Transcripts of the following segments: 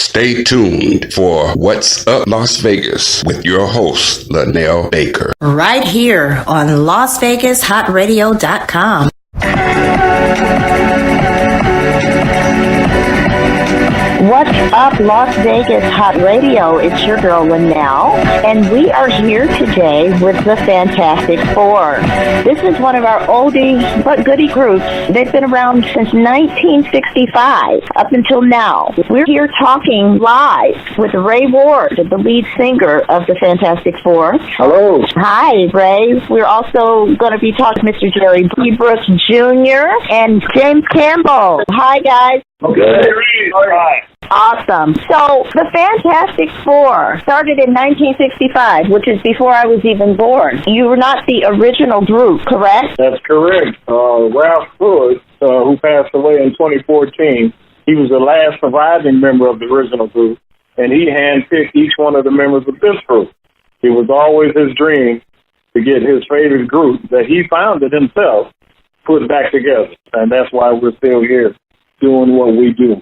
Stay tuned for What's Up Las Vegas with your host, Lynelle Baker. Right here on LasVegasHotRadio.com. What's up, Las Vegas Hot Radio? It's your girl, Lynelle, and we are here today with the Fantastic Four. This is one of our oldie but goodie groups. They've been around since 1965 up until now. We're here talking live with Ray Ward, the lead singer of the Fantastic Four. Hello. Hi, Ray. We're also going to be talking to Mr. Jerry B. Brooks Jr. and James Campbell. Hi, guys. Okay. Right. Awesome. So the Fantastic Four started in 1965, which is before I was even born. You were not the original group, correct? That's correct. Ralph Hood, who passed away in 2014, he was the last surviving member of the original group, and he handpicked each one of the members of this group. It was always his dream to get his favorite group that he founded himself put back together, and that's why we're still here doing what we do.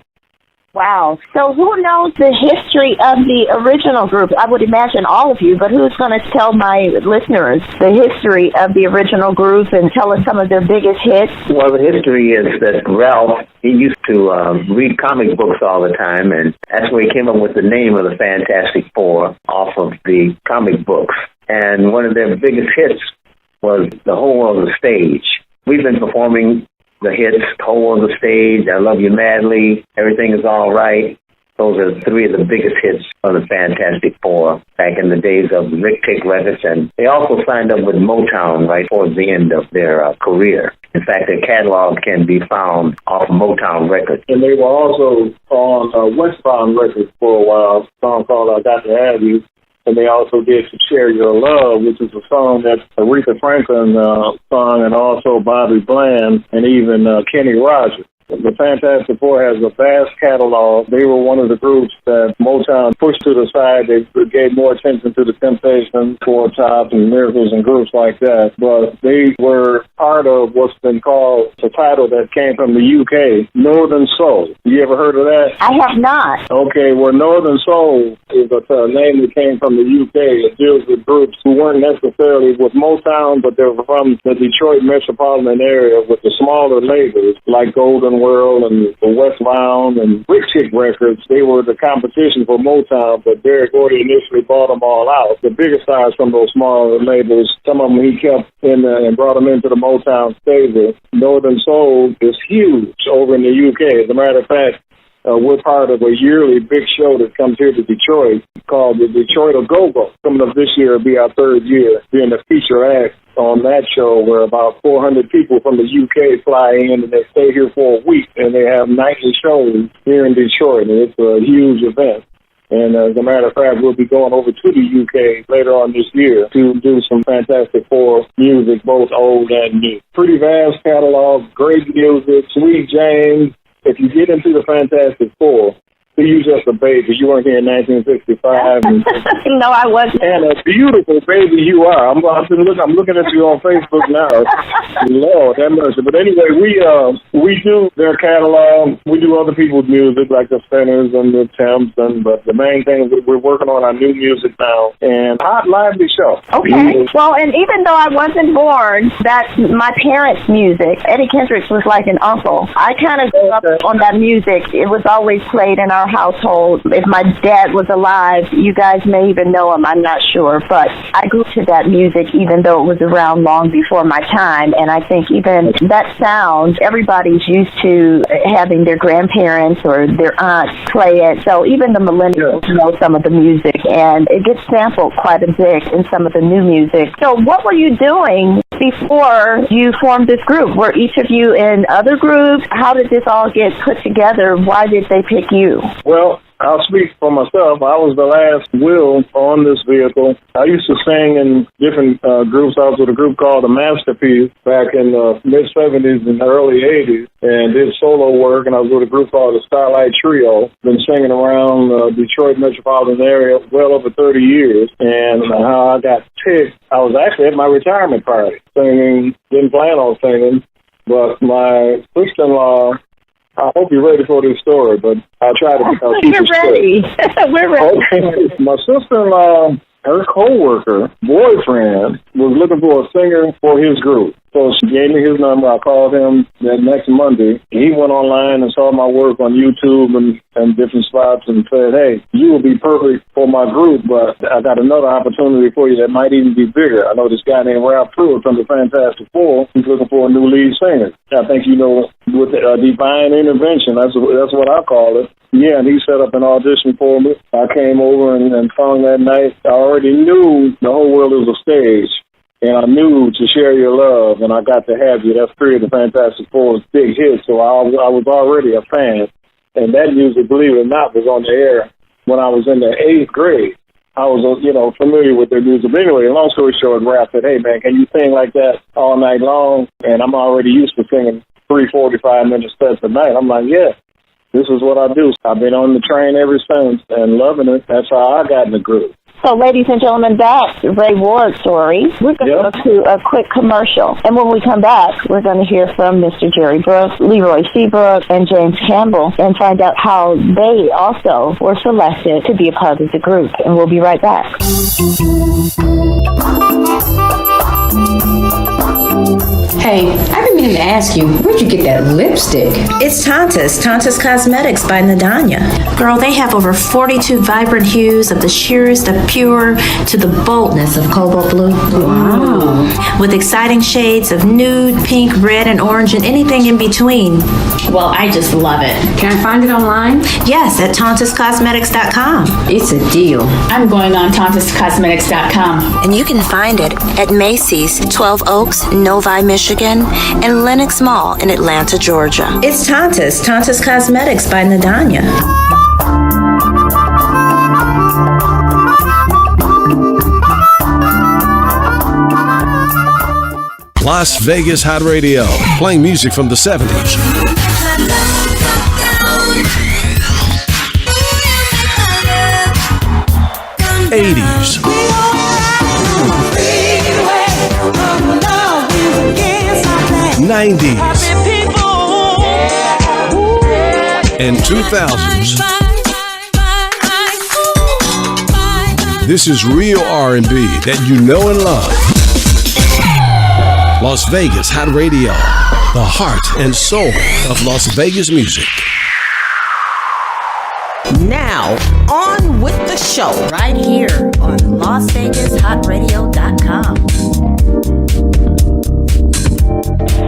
Wow. So who knows the history of the original group? I would imagine all of you, but who's going to tell my listeners the history of the original group and tell us some of their biggest hits? Well, the history is that Ralph, he used to read comic books all the time, and that's where he came up with the name of the Fantastic Four off of the comic books. And one of their biggest hits was The Whole World on the Stage. We've been performing the hits, Whole World on the Stage, I Love You Madly, Everything Is All Right. Those are three of the biggest hits of the Fantastic Four back in the days of Rick Tick Records. And they also signed up with Motown right towards the end of their career. In fact, their catalog can be found off Motown Records. And they were also on Westbound Records for a while, a song called I Got to Have You. And they also did To Share Your Love, which is a song that Aretha Franklin sung, and also Bobby Bland, and even Kenny Rogers. The Fantastic Four has a vast catalog. They were one of the groups that Motown pushed to the side. They gave more attention to the Temptations, Four Tops, and Miracles and groups like that. But they were part of what's been called a title that came from the UK, Northern Soul. You ever heard of that? I have not. Okay, well, Northern Soul is a name that came from the UK. It deals with groups who weren't necessarily with Motown, but they were from the Detroit metropolitan area with the smaller labels like Golden World and the Westbound and Rick Tick Records. They were the competition for Motown, but Berry Gordy initially bought them all out. The bigger stars from those smaller labels, some of them he kept in and brought them into the Motown stable. Northern Soul is huge over in the UK. As a matter of fact, we're part of a yearly big show that comes here to Detroit called the Detroit Go-Go. Coming up this year will be our third year, being a feature act on that show where about 400 people from the UK fly in and they stay here for a week, and they have nightly shows here in Detroit, and it's a huge event. And as a matter of fact, we'll be going over to the UK later on this year to do some Fantastic Four music, both old and new. Pretty vast catalog, great music, Sweet James. If you get into the Fantastic Four, you just a baby. You weren't here in 1965. No, I wasn't. And a beautiful baby you are. I'm looking at you on Facebook now. Lord, that mercy. But anyway, we do their catalog. We do other people's music, like the Spinners and the Temps. But the main thing is we're working on our new music now. And hot, lively show. Okay. Well, and even though I wasn't born, that's my parents' music. Eddie Kendricks was like an uncle. I kind of grew up on that music. It was always played in our household. If my dad was alive, you guys may even know him, I'm not sure, but I grew to that music even though it was around long before my time, and I think even that sound, everybody's used to having their grandparents or their aunts play it, so even the millennials know some of the music, and it gets sampled quite a bit in some of the new music. So what were you doing before you formed this group? Were each of you in other groups? How did this all get put together? Why did they pick you? Well, I'll speak for myself. I was the last wheel on this vehicle. I used to sing in different groups. I was with a group called The Masterpiece back in the mid-'70s and early '80s, and did solo work, and I was with a group called the Starlight Trio. Been singing around Detroit metropolitan area well over 30 years, and how I got picked, I was actually at my retirement party singing, didn't plan on singing, but my sister-in-law I hope you're ready for this story, but I'll try to keep it We're ready. We're ready. Okay. My sister-in-law, her co-worker, boyfriend, was looking for a singer for his group. So she gave me his number. I called him that next Monday. He went online and saw my work on YouTube and different spots and said, hey, you will be perfect for my group, but I got another opportunity for you that might even be bigger. I know this guy named Ralph Pruitt from the Fantastic Four. He's looking for a new lead singer. I think, with the divine intervention, that's what I call it. Yeah, and he set up an audition for me. I came over and sung that night. I already knew the whole world was a stage, and I knew To Share Your Love, and I Got to Have You. That's three of the Fantastic Four's big hits, so I was already a fan. And that music, believe it or not, was on the air when I was in the 8th grade. I was, familiar with their music. But anyway, long story short, Ralph said, hey, man, can you sing like that all night long? And I'm already used to singing 3 45-minute sets a night. I'm like, yeah. This is what I do. I've been on the train ever since and loving it. That's how I got in the group. So, ladies and gentlemen, that's Ray Ward's story. We're going to go to a quick commercial. And when we come back, we're going to hear from Mr. Jerry Brooks, Leroy Seabrook, and James Campbell and find out how they also were selected to be a part of the group. And we'll be right back. Hey, I've been meaning to ask you, where'd you get that lipstick? It's Tanta's Cosmetics by Nadanya. Girl, they have over 42 vibrant hues of the sheerest of pure to the boldness of cobalt blue. Wow. With exciting shades of nude, pink, red, and orange, and anything in between. Well, I just love it. Can I find it online? Yes, at TantasCosmetics.com. It's a deal. I'm going on TantasCosmetics.com. And you can find it at Macy's, 12 Oaks, Novi, Michigan, and Lenox Mall in Atlanta, Georgia. It's Tanta's Cosmetics by Nadanya. Las Vegas Hot Radio, playing music from the 70s, 80s, 90s, and 2000s. This is real R&B that you know and love. Las Vegas Hot Radio, the heart and soul of Las Vegas music. Now, on with the show. Right here on LasVegasHotRadio.com.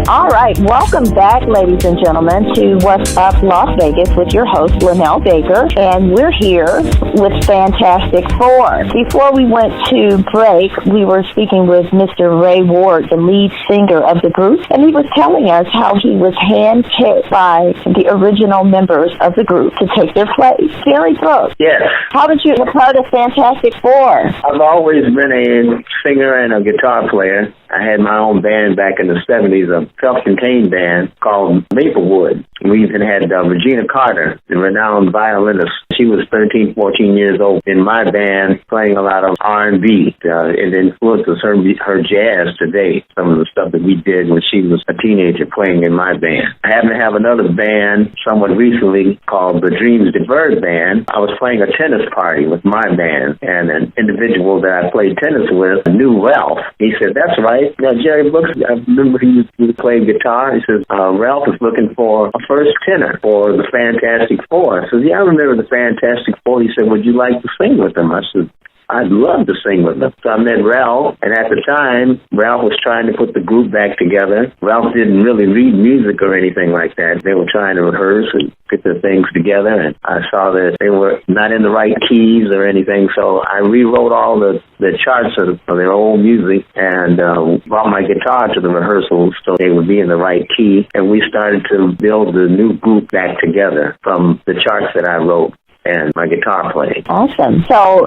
All right, welcome back, ladies and gentlemen, to What's Up Las Vegas with your host, Lynelle Baker, and we're here with Fantastic Four. Before we went to break, we were speaking with Mr. Ray Ward, the lead singer of the group, and he was telling us how he was handpicked by the original members of the group to take their place. Jerry Brooks. Yes. How did you get part of Fantastic Four? I've always been a singer and a guitar player. I had my own band back in the 70s, a self-contained band called Maplewood. We even had Regina Carter, the renowned violinist. She was 13, 14 years old in my band, playing a lot of R&B. It influences her jazz today, some of the stuff that we did when she was a teenager playing in my band. I happen to have another band somewhat recently called the Dreams Deferred Band. I was playing a tennis party with my band, and an individual that I played tennis with knew Ralph. He said, that's right. Now, Jerry Brooks, I remember he used to play guitar. He says, Ralph is looking for a first tenor for the Fantastic Four. I said, yeah, I remember the Fantastic Four. He said, would you like to sing with them? I said, I'd love to sing with them. So I met Ralph, and at the time, Ralph was trying to put the group back together. Ralph didn't really read music or anything like that. They were trying to rehearse and get their things together, and I saw that they were not in the right keys or anything, so I rewrote all the charts of their old music and brought my guitar to the rehearsals so they would be in the right key, and we started to build the new group back together from the charts that I wrote and my guitar playing. Awesome. So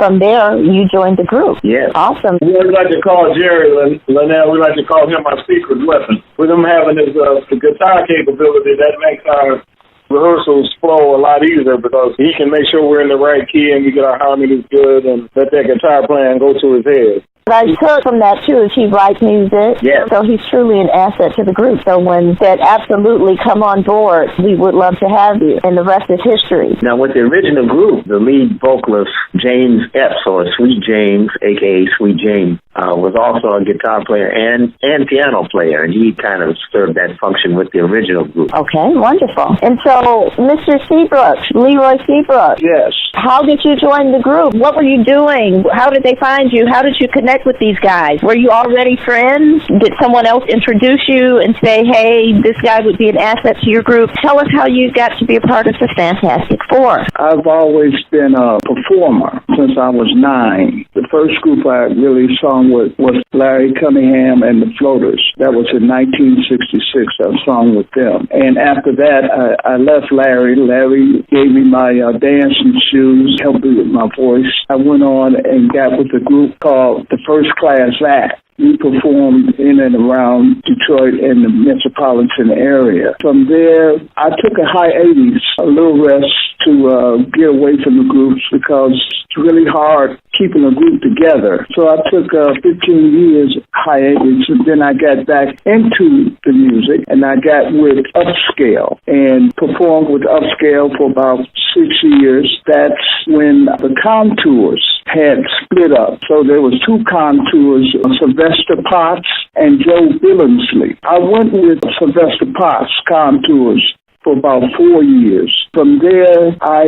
from there, you joined the group. Yes. Awesome. We like to call Jerry Lynelle, we like to call him our secret weapon. With him having his guitar capability, that makes our rehearsals flow a lot easier because he can make sure we're in the right key and we get our harmonies good and let that guitar playing go to his head. What I took from that, too, is he writes music. Yes. So he's truly an asset to the group. So when said, absolutely, come on board, we would love to have you. And the rest is history. Now, with the original group, the lead vocalist, James Epps, or Sweet James, a.k.a. Sweet James, was also a guitar player and piano player, and he kind of served that function with the original group. Okay, wonderful. And so, Mr. Seabrook, Leroy Seabrook. Yes. How did you join the group? What were you doing? How did they find you? How did you connect with these guys? Were you already friends? Did someone else introduce you and say, hey, this guy would be an asset to your group? Tell us how you got to be a part of the Fantastic Four. I've always been a performer since I was 9. The first group I really sung with was Larry Cunningham and the Floaters. That was in 1966. I sung with them. And after that, I left Larry. Larry gave me my dancing shoes, helped me with my voice. I went on and got with a group called the First Class Act. We performed in and around Detroit and the metropolitan area. From there, I took a hiatus, a little rest to get away from the groups because it's really hard keeping a group together. So I took 15 years hiatus, and then I got back into the music, and I got with Upscale and performed with Upscale for about 6 years. That's when the Contours had split up. So there was 2 Contours, Sylvester Potts and Joe Billingsley. I went with Sylvester Potts Contours for about 4 years. From there, I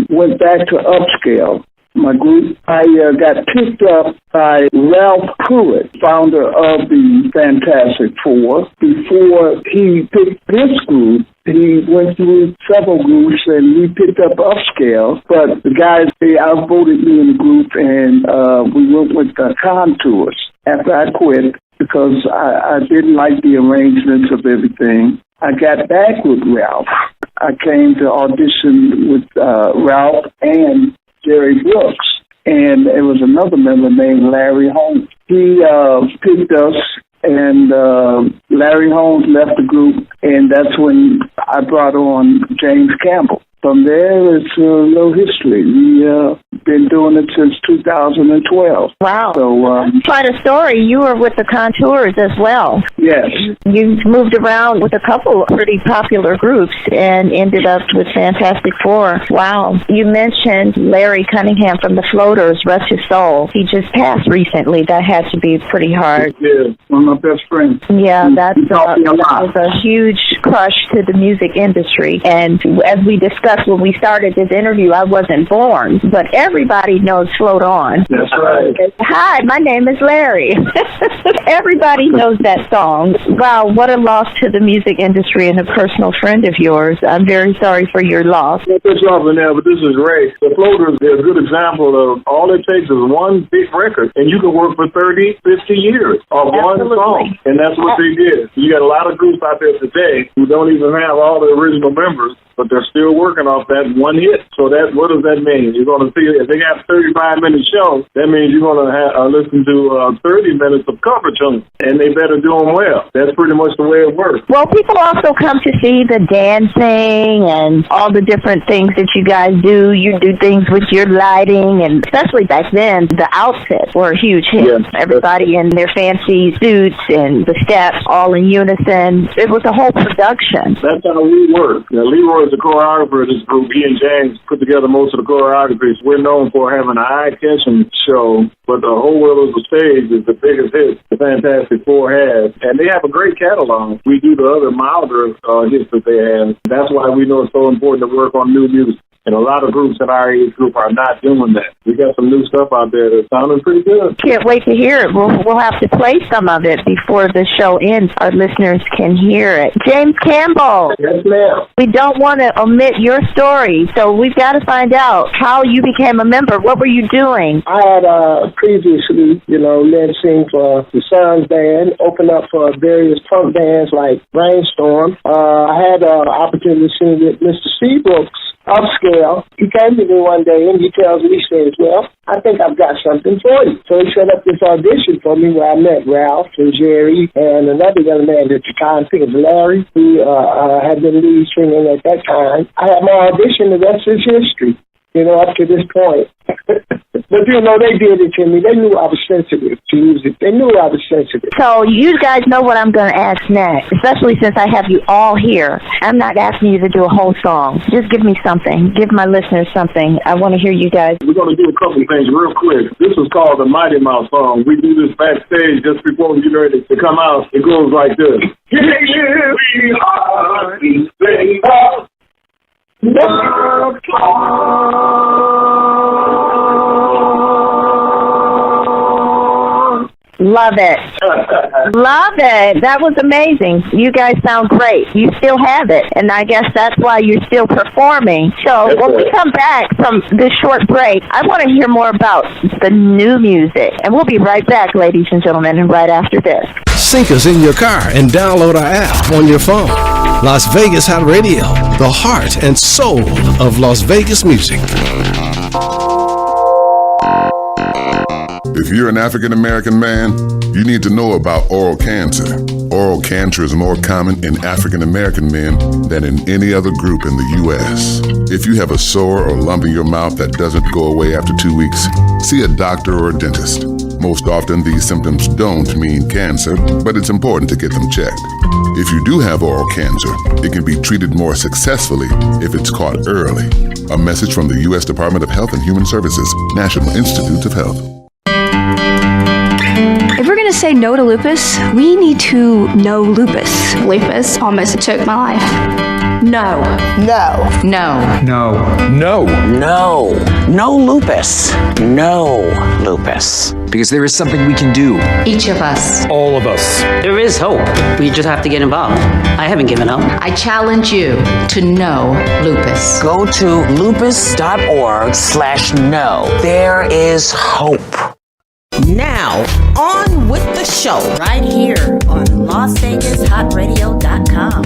went back to Upscale, my group. I got picked up by Ralph Pruitt, founder of the Fantastic Four. Before he picked this group, he went through several groups, and we picked up Upscale. But the guys, they outvoted me in the group, and we went with the Contours after I quit because I didn't like the arrangements of everything. I got back with Ralph. I came to audition with Ralph and Jerry Brooks, and there was another member named Larry Holmes. He picked us, and Larry Holmes left the group, and that's when I brought on James Campbell. From there, it's a little history. We've been doing it since 2012. Wow. So, quite a story. You were with the Contours as well. Yes. You moved around with a couple of pretty popular groups and ended up with Fantastic Four. Wow. You mentioned Larry Cunningham from the Floaters, rest his soul. He just passed recently. That had to be pretty hard. Yeah, one of my best friends. Yeah, that was a huge crush to the music industry. And as we discussed when we started this interview, I wasn't born, but everybody knows Float On. That's right. Hi, my name is Larry. Everybody knows that song. Wow, what a loss to the music industry and a personal friend of yours. I'm very sorry for your loss. This is Lynelle, but this is Ray. The Floaters, they're a good example of all it takes is one big record, and you can work for 30, 50 years of one song, and that's what they did. You got a lot of groups out there today who don't even have all the original members, but they're still working off that one hit. So what does that mean? You're going to see, if they got 35-minute shows, that means you're going to listen to 30 minutes of cover tunes, and they better do them well. That's pretty much the way it works. Well, people also come to see the dancing and all the different things that you guys do. You do things with your lighting, and especially back then, the outfits were a huge hit. Yes. Everybody in their fancy suits and the steps all in unison. It was a whole production. That's how we work. Now, Leroy is the choreographer of this group. He and James put together most of the choreographies. We're known for having an eye-catching show, but the whole world of the stage is the biggest hit the Fantastic Four has. And they have a great catalog. We do the other milder hits that they have. That's why we know it's so important to work on new music. And a lot of groups in our age group are not doing that. We got some new stuff out there that's sounding pretty good. Can't wait to hear it. We'll have to play some of it before the show ends. Our listeners can hear it. James Campbell. Yes, ma'am. We don't want to omit your story, so we've got to find out how you became a member. What were you doing? I had previously, led sing for the Sons Band, opened up for various punk bands like Brainstorm. I had an opportunity to sing with Mr. Seabrooks. Upscale. He came to me one day and he tells me, he says, well, I think I've got something for you. So he set up this audition for me where I met Ralph and Jerry and another young man at the time, I think it was Larry, who had been lead singing at that time. I had my audition, the rest is history. up to this point. But, they did it to me. They knew I was sensitive to music. They knew I was sensitive. So you guys know what I'm going to ask next, especially since I have you all here. I'm not asking you to do a whole song. Just give me something. Give my listeners something. I want to hear you guys. We're going to do a couple of things real quick. This is called the Mighty Mouse song. We do this backstage just before we get ready to come out. It goes like this. Love it. Love it. That was amazing. You guys sound great. You still have it. And I guess that's why you're still performing. So when we come back from this short break, I want to hear more about the new music. And we'll be right back, ladies and gentlemen, and right after this. Sync us in your car and download our app on your phone. Las Vegas Hot Radio, the heart and soul of Las Vegas music. If you're an African American man, you need to know about oral cancer. Oral cancer is more common in African American men than in any other group in the U.S. If you have a sore or lump in your mouth that doesn't go away after 2 weeks, see a doctor or a dentist. Most often, these symptoms don't mean cancer, but it's important to get them checked. If you do have oral cancer, it can be treated more successfully if it's caught early. A message from the U.S. Department of Health and Human Services, National Institutes of Health. If we're going to say no to lupus, we need to know lupus. Lupus almost took my life. No. No. No. No. No. No. No lupus. No lupus. Because there is something we can do. Each of us. All of us. There is hope. We just have to get involved. I haven't given up. I challenge you to know lupus. Go to lupus.org/no. There is hope. Now, on with the show. Right here on LasVegasHotRadio.com.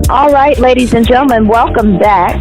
All right, ladies and gentlemen, welcome back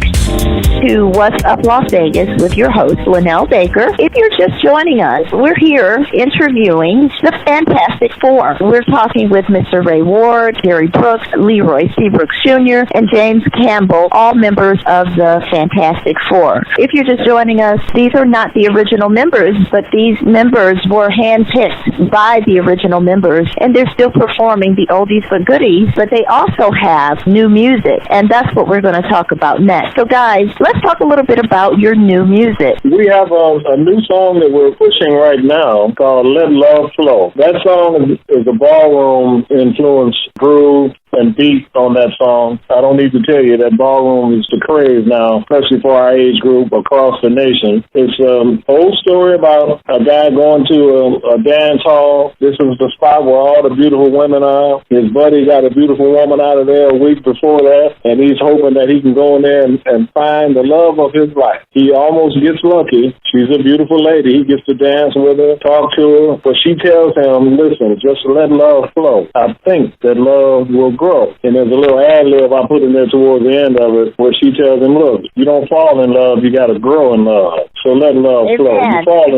to What's Up Las Vegas with your host, Lynelle Baker. If you're just joining us, we're here interviewing the Fantastic Four. We're talking with Mr. Ray Ward, Gary Brooks, Leroy Seabrooks Jr., and James Campbell, all members of the Fantastic Four. If you're just joining us, these are not the original members, but these members were handpicked by the original members, and they're still performing the oldies but goodies, but they also have new music, and that's what we're going to talk about next. So, guys, let's talk a little bit about your new music. We have a new song that we're pushing right now called Let Love Flow. That song is a ballroom influence groove and beat on that song. I don't need to tell you that ballroom is the craze now, especially for our age group across the nation. It's an old story about a guy going to a dance hall. This is the spot where all the beautiful women are. His buddy got a beautiful woman out of there a week before that, and he's hoping that he can go in there and find the love of his life. He almost gets lucky. She's a beautiful lady. He gets to dance with her, talk to her, but she tells him, listen, just let love flow. I think that love will grow. And there's a little ad-lib I put in there towards the end of it where she tells him, look, you don't fall in love, you got to grow in love. So let love flow. You fall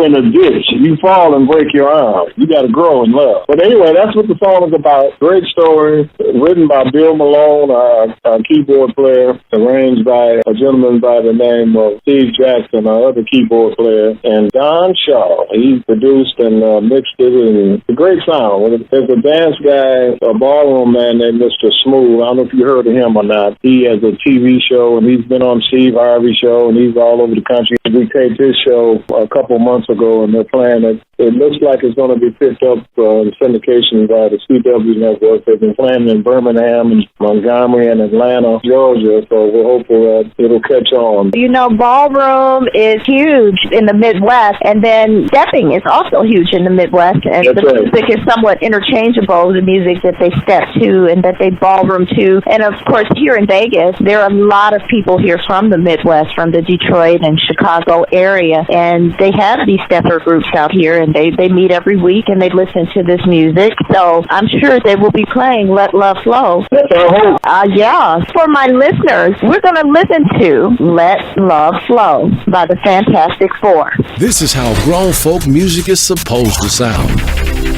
in a ditch. You fall and break your arm. You got to grow in love. But anyway, that's what the song is about. Great story, written by Bill Malone, our keyboard player, arranged by a gentleman by the name of Steve Jackson, our other keyboard player, and Don Shaw. He produced and mixed it, and it's a great sound. There's a dance guy, a ballroom man named Mr. Smooth. I don't know if you heard of him or not. He has a TV show, and he's been on Steve Harvey's show, and he's all over the country. We taped his show a couple months ago, and they're playing it. It looks like it's going to be picked up in syndication by the CW network. They've been playing in Birmingham and Montgomery and Atlanta, Georgia, so we're hopeful that it'll catch on. You know, ballroom is huge in the Midwest, and then stepping is also huge in the Midwest, and the music is somewhat interchangeable, the music that they step to and that they ballroom to. And, of course, here in Vegas, there are a lot of people here from the Midwest, from the Detroit and Chicago area, and they have these stepper groups out here, and they meet every week, and they listen to this music. So I'm sure they will be playing Let Love Flow. Yeah. For my listeners, we're going to listen to Let Love Flow by the Fantastic Four. This is how grown folk music is supposed to sound.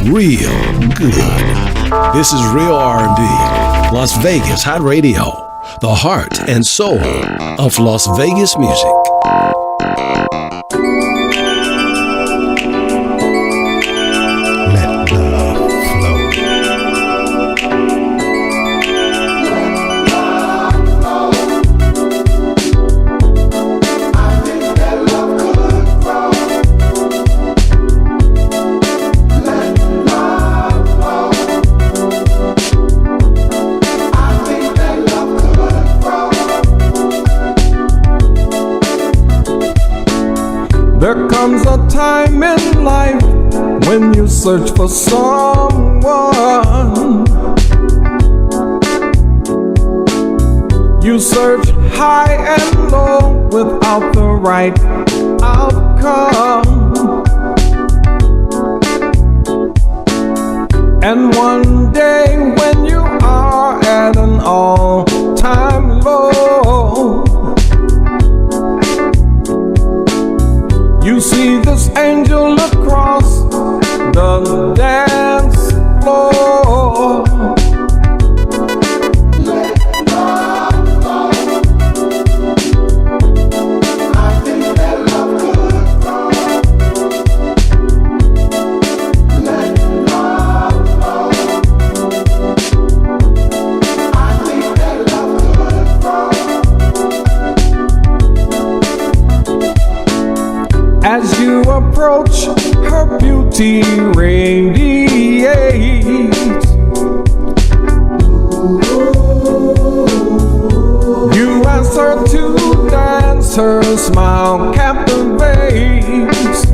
Real good. This is real R&B. Las Vegas Hot Radio, the heart and soul of Las Vegas music. Let love flow. There comes a time in life when you search for someone. You search high and low without the right outcome. And one day when you are at an all-time low, you see this angel across the dance floor. Let love flow. I think that love could grow. Let love flow. I think that love could grow. As you approach, her beauty radiates. You ask her to dance, her smile captivates.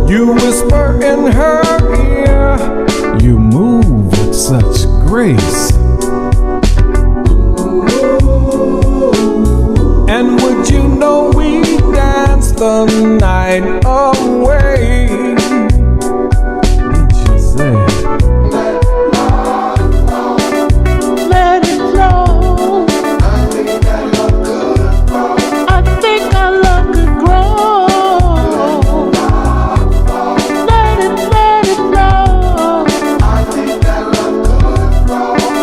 You whisper in her ear, you move with such grace. And would you know we danced the night away? Did you say? Let love flow. Let it flow. I think that love could grow.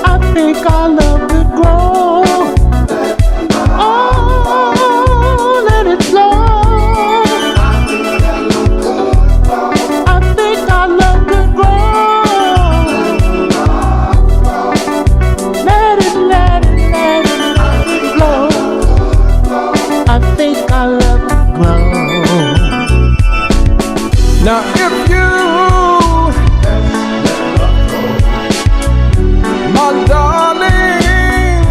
I think our love could grow. Let it flow. I think that love could grow. I think our love could grow. Now if you, my darling,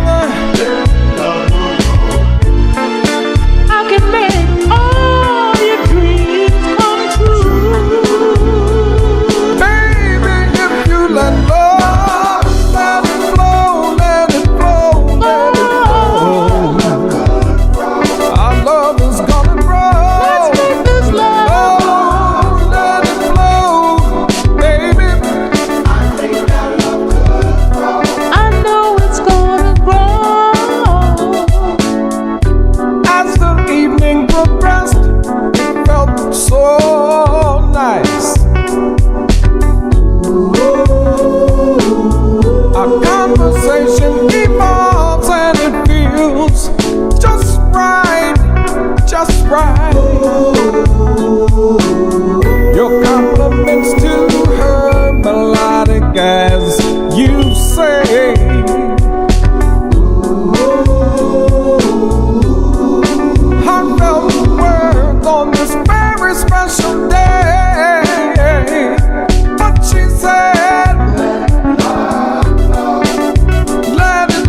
I can make all your dreams come true. Baby, if you let love, let it flow, let it flow, let it flow. Our love is gonna grow. Let's make this love. So nice. Our conversation evolves and it feels just right, just right. Your compliments to her melodic as you say. Heartfelt words on this very special day, but she said, let it flow, let it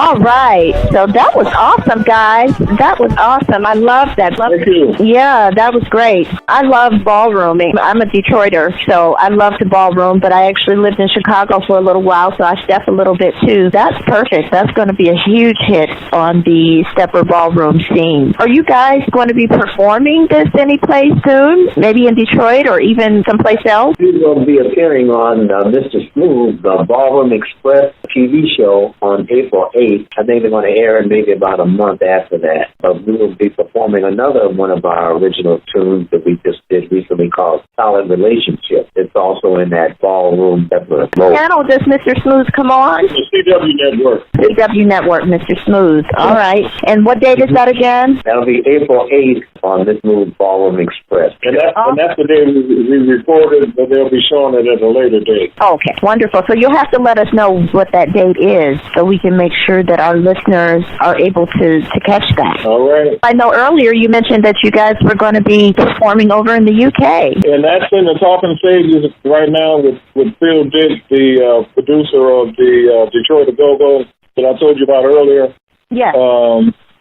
All right. So that was awesome, guys. That was awesome. I love that. Thank you. Yeah, that was great. I love ballrooming. I'm a Detroiter, so I love to ballroom, but I actually lived in Chicago for a little while, so I step a little bit too. That's perfect. That's going to be a huge hit on the stepper ballroom scene. Are you guys going to be performing this any place soon? Maybe in Detroit or even someplace else? We will be appearing on Mr. Smooth, the Ballroom Express TV show on April 8th. I think they're going to air it maybe about a month after that. But we will be performing another one of our original tunes that we just did recently called Solid Relationship. It's also in that ballroom mode. Channel does Mr. Smooth come on? The CW Network. CW Network, Mr. Smooth. All right. And what date is that again? That'll be April 8th on this new Ballroom Express. And that's the day we recorded, but they'll be showing it at a later date. Okay, wonderful. So you'll have to let us know what that date is so we can make sure that our listeners are able to catch that. All right. I know earlier you mentioned that you guys were going to be performing over in the UK. And that's in the talking stages right now with Phil Dick, the producer of the Detroit Go-Go that I told you about earlier. Yeah.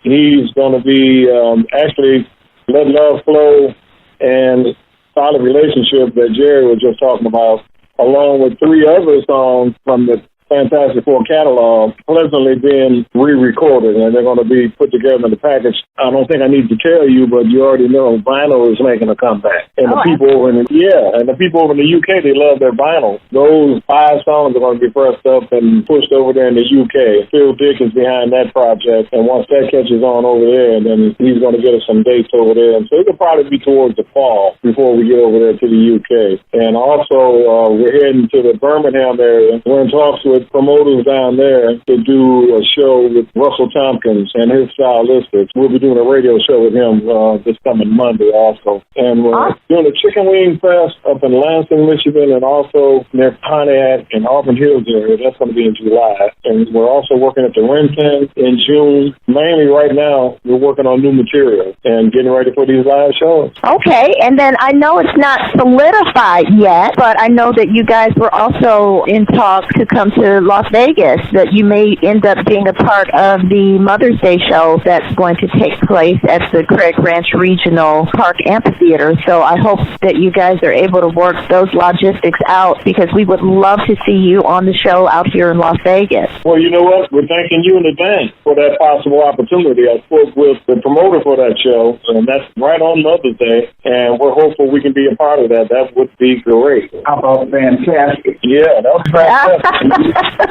He's going to be actually Let Love Flow and Solid Relationship that Jerry was just talking about, along with 3 other songs from the Fantastic Four catalog, pleasantly being re-recorded, and they're going to be put together in the package. I don't think I need to tell you, but you already know vinyl is making a comeback. And the people over in the UK, they love their vinyl. Those 5 songs are going to be pressed up and pushed over there in the UK. Phil Dick is behind that project, and once that catches on over there, then he's going to get us some dates over there. And so it'll probably be towards the fall before we get over there to the UK. And also, we're heading to the Birmingham area. We're in talks with promoters down there to do a show with Russell Tompkins and his stylistics. We'll be doing a radio show with him this coming Monday also. And we're doing a chicken wing fest up in Lansing, Michigan, and also near Pontiac and Auburn Hills area. That's going to be in July. And we're also working at the Renton in June. Mainly right now, we're working on new material and getting ready for these live shows. Okay, and then I know it's not solidified yet, but I know that you guys were also in talks to come to Las Vegas, that you may end up being a part of the Mother's Day show that's going to take place at the Craig Ranch Regional Park Amphitheater. So I hope that you guys are able to work those logistics out, because we would love to see you on the show out here in Las Vegas. Well, you know what? We're thanking you in advance for that possible opportunity. I spoke with the promoter for that show, and that's right on Mother's Day, and we're hopeful we can be a part of that. That would be great. How about fantastic? Yeah, that was fantastic.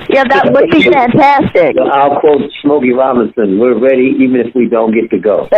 Yeah, that would be fantastic. I'll quote Smokey Robinson, we're ready even if we don't get to go.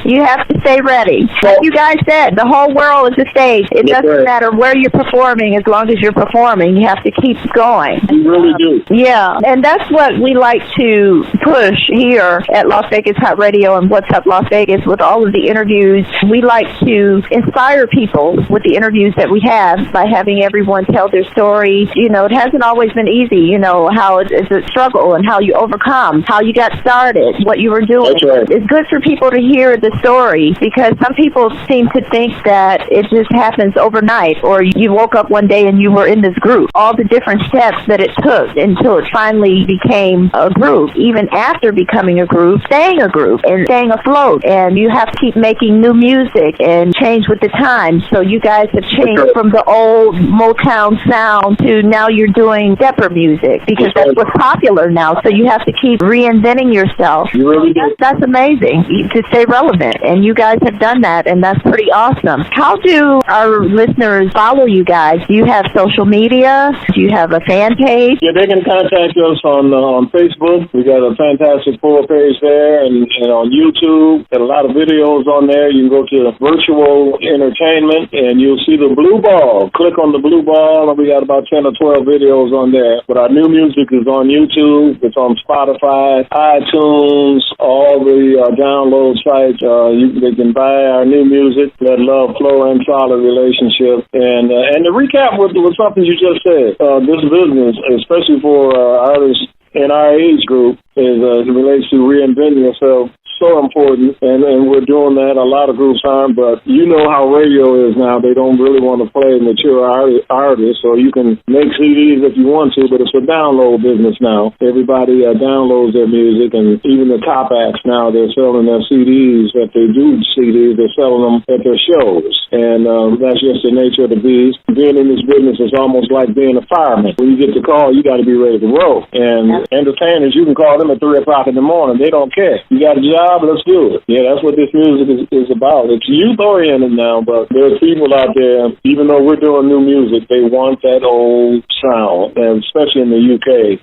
You have to stay ready. Like you guys said, the whole world is a stage. It doesn't matter where you're performing, as long as you're performing. You have to keep going. You really do. Yeah, and that's what we like to push here at Las Vegas Hot Radio and What's Up Las Vegas with all of the interviews. We like to inspire people with the interviews that we have by having everyone tell their story. You know, it hasn't always been easy, you know, how it's a struggle and how you overcome, how you got started, what you were doing. That's right. It's good for people to hear the story, because some people seem to think that it just happens overnight, or you woke up one day and you were in this group. All the different steps that it took until it finally became a group. Even after becoming a group, staying a group and staying afloat. And you have to keep making new music and change with the times. So you guys have changed from the old Motown sound to now you're doing stepper music, because that's what's popular now. So you have to keep reinventing yourself. You really do. That's amazing to stay relevant, and you guys have done that, and that's pretty awesome. How do our listeners follow you guys? Do you have social media? Do you have a fan page? Yeah, they can contact us on Facebook. We got a Fantastic Four page there, and on YouTube. Got a lot of videos on there. You can go to Virtual Entertainment, and you'll see the blue ball. Click on the blue ball, and we got about 10 or 12 videos on there. But our new music is on YouTube. It's on Spotify, iTunes, all the download sites. They can buy our new music, Let Love Flow and Solid Relationship. And to recap with something you just said, this business, especially for artists in our age group, is it relates to reinventing yourself so important, and we're doing that. A lot of groups aren't, but you know how radio is now. They don't really want to play mature artists, so you can make CDs if you want to, but it's a download business now. Everybody downloads their music, and even the top acts now, they're selling their CDs. If they do CDs, they're selling them at their shows, and that's just the nature of the beast. Being in this business is almost like being a fireman. When you get the call, you got to be ready to roll. And entertainers, you can call them at 3 o'clock in the morning. They don't care. You got a job, let's do it. Yeah, that's what this music is about. It's youth-oriented now, but there's people out there, even though we're doing new music, they want that old sound, and especially in the UK.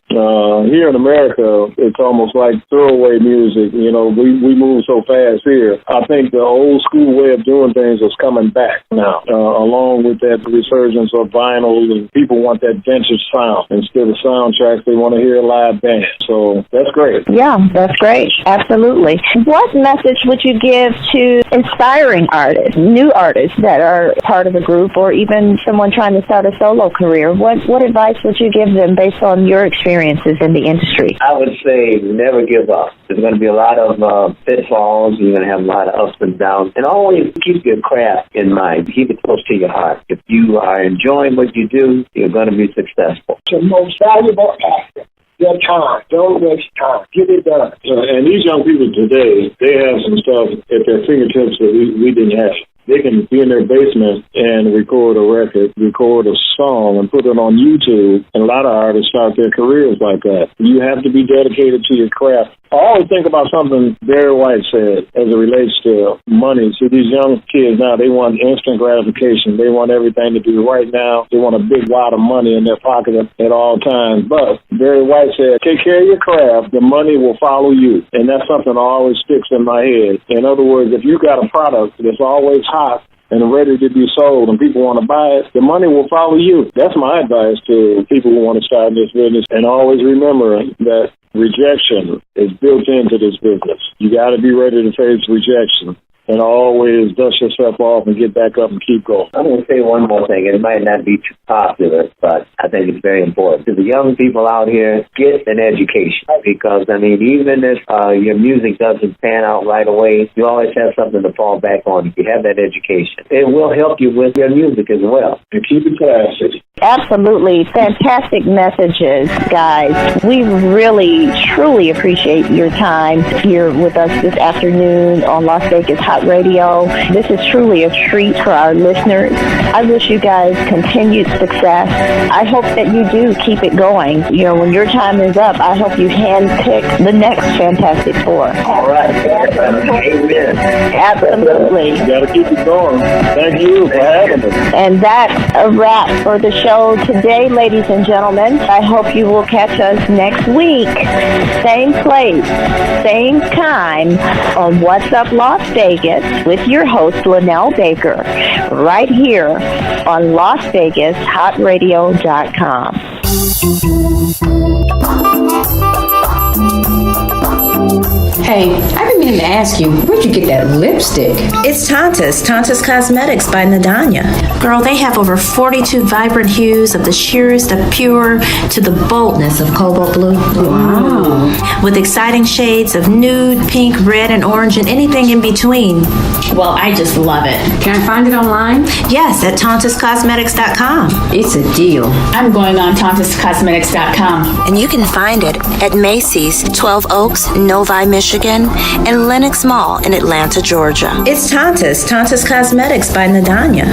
Here in America, it's almost like throwaway music. You know, we move so fast here. I think the old school way of doing things is coming back now, along with that resurgence of vinyl, and people want that vintage sound. Instead of soundtracks, they want to hear a live band. So that's great. Yeah, that's great. Absolutely. What message would you give to inspiring artists, new artists that are part of a group, or even someone trying to start a solo career? What advice would you give them based on your experiences in the industry? I would say never give up. There's going to be a lot of pitfalls. You're going to have a lot of ups and downs. And always keep your craft in mind. Keep it close to your heart. If you are enjoying what you do, you're going to be successful. The most valuable asset. Your time. Don't waste time. Get it done. And these young people today, they have some stuff at their fingertips that we didn't have. They can be in their basement and record a record, record a song, and put it on YouTube. And a lot of artists start their careers like that. You have to be dedicated to your craft. I always think about something Barry White said as it relates to money. See, these young kids now, they want instant gratification. They want everything to be right now. They want a big wad of money in their pocket at all times. But Barry White said, take care of your craft. The money will follow you. And that's something that always sticks in my head. In other words, if you got a product that's always hot and ready to be sold and people want to buy it, the money will follow you. That's my advice to people who want to start this business. And always remember that rejection is built into this business. You got to be ready to face rejection. And always dust yourself off and get back up and keep going. I'm going to say one more thing. It might not be too popular, but I think it's very important. To the young people out here, get an education. Because, I mean, even if your music doesn't pan out right away, you always have something to fall back on if you have that education. It will help you with your music as well. And keep it classy. Absolutely. Fantastic messages, guys. We really, truly appreciate your time here with us this afternoon on Las Vegas Hot Radio. This is truly a treat for our listeners. I wish you guys continued success. I hope that you do keep it going. You know, when your time is up, I hope you handpick the next Fantastic Four. All right. Amen. Absolutely. You got to keep it going. Thank you for having us. And that's a wrap for the show today, ladies and gentlemen. I hope you will catch us next week. Same place, same time on What's Up Las Vegas with your host, Lynelle Baker, right here on LasVegasHotRadio.com. Hey, I've been meaning to ask you, where'd you get that lipstick? It's Tanta's Cosmetics by Nadanya. Girl, they have over 42 vibrant hues of the sheerest of pure to the boldness of cobalt blue. Wow. With exciting shades of nude, pink, red, and orange, and anything in between. Well, I just love it. Can I find it online? Yes, at TantasCosmetics.com. It's a deal. I'm going on TantasCosmetics.com. And you can find it at Macy's, 12 Oaks, Novi, Michigan, and Lenox Mall in Atlanta, Georgia. It's Tanta's Cosmetics by Nadanya.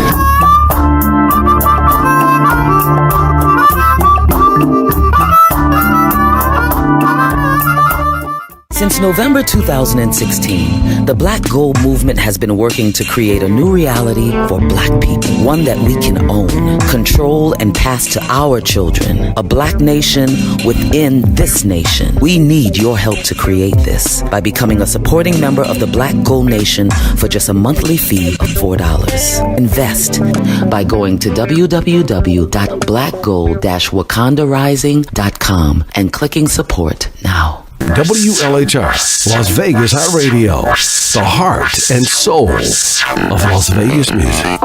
Since November 2016, the Black Gold Movement has been working to create a new reality for Black people, one that we can own, control, and pass to our children. A Black nation within this nation. We need your help to create this by becoming a supporting member of the Black Gold Nation for just a monthly fee of $4. Invest by going to www.blackgold-wakandarising.com and clicking support now. WLHR, Las Vegas Hot Radio, the heart and soul of Las Vegas music.